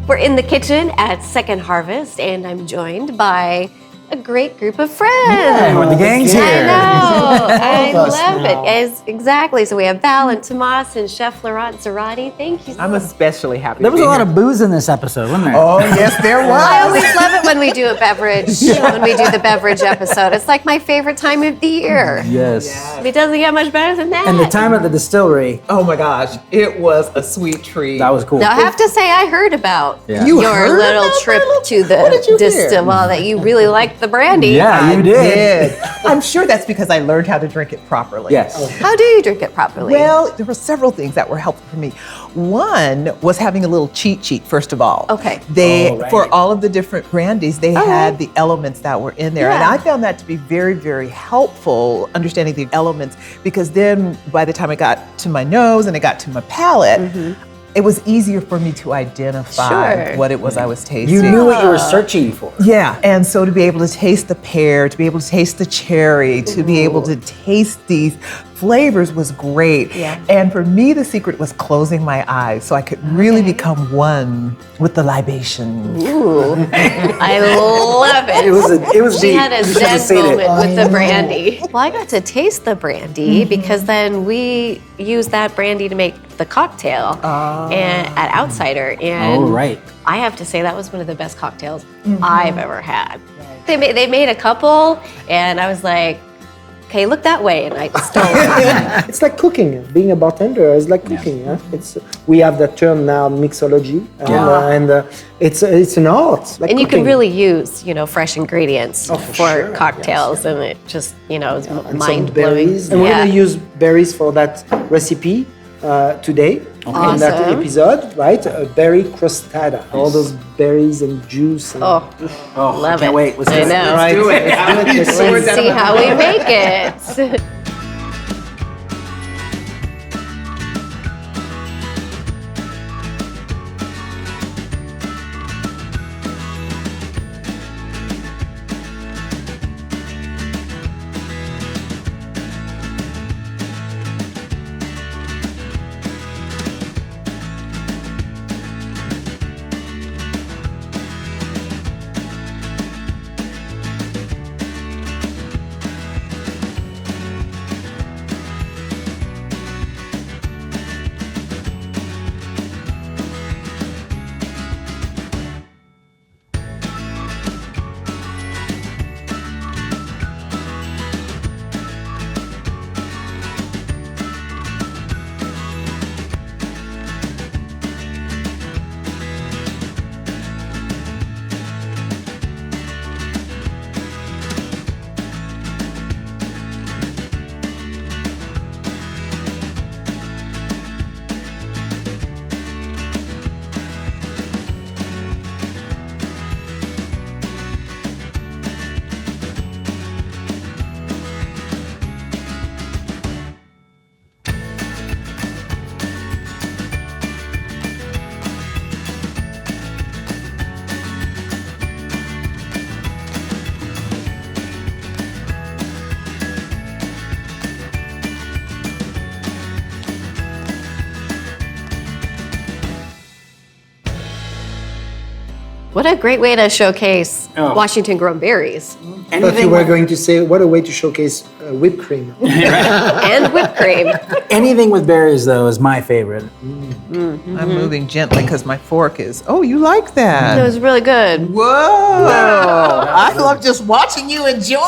We're in the kitchen at Second Harvest, and I'm joined by a great group of friends. Yeah, the gang's here. I know. I love it. Exactly. So we have Val and Tomas and Chef Laurent Zarati. Thank you. I'm especially happy. There was a lot of booze in this episode, wasn't there? Oh, yes, there was. I always love it when we do a beverage, when we do the beverage episode. It's like my favorite time of the year. Yes. It doesn't get much better than that. And the time at the distillery, Oh my gosh, it was a sweet treat. that was cool. Now, I have to say, I heard about Yeah. You your heard little about trip that? to What did the you hear? distill. Well, that you really liked the brandy. Yeah, you did. I'm sure that's because I learned how to drink it properly. Yes. How do you drink it properly? Well, there were several things that were helpful for me. One was having a little cheat sheet, first of all. Okay. They, Oh, right. for all of the different brandies, they had the elements that were in there. And Yeah. I found that to be very, very helpful, understanding the elements, because then by the time it got to my nose and it got to my palate, it was easier for me to identify Sure. what it was I was tasting. You knew what you were searching for. Yeah, and so to be able to taste the pear, to be able to taste the cherry, to be able to taste these flavors was great. Yeah. And for me, the secret was closing my eyes so I could really become one with the libation. Ooh, I love it. It was She deep. had a You should have zen seen it. moment with the brandy. Well, I got to taste the brandy because then we used that brandy to make the cocktail and at Outsider. And Oh, right. I have to say that was one of the best cocktails I've ever had. They made a couple, and I was like, okay, look that way, and I stole it. It's like cooking. Being a bartender is like cooking. Yeah. We have that term now, mixology, and it's an art. Like And you can cooking. really use, fresh ingredients for for sure. cocktails, and it just, is and some mind blowing. berries. And we're gonna use berries for that recipe today in that Awesome. episode, right? A berry crostata. All those berries and juice. And Oh, Oh, love can't it. wait. Let's I do it. know. Right. do it. Let's see how we make it. What a great way to showcase Washington grown berries I thought you were going to say, what a way to showcase whipped cream. and whipped cream. Anything with berries, though, is my favorite. I'm moving gently because my fork is, oh, you like that? It was really good. Whoa! I love just watching you enjoy.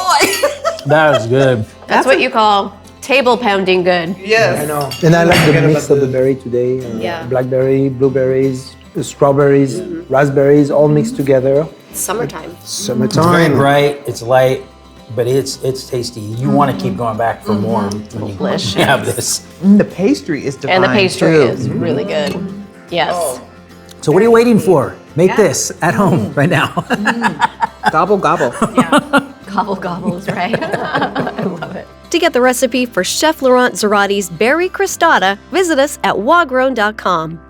That was good. That's what you call table pounding good. Yes. I know. And I like the Forget mix about of the berry today. Yeah. Blackberry, blueberries, strawberries, raspberries, all mixed together. Summertime. Summertime. Bright, it's light, but it's tasty. You want to keep going back for more when you Delicious. have this. The pastry is divine And the pastry too. is really good. Yes. So what are you waiting for? Make this at home right now. Gobble, gobble. Gobble gobble is right. I love it. To get the recipe for Chef Laurent Zarati's Berry Crostata, visit us at wagrown.com.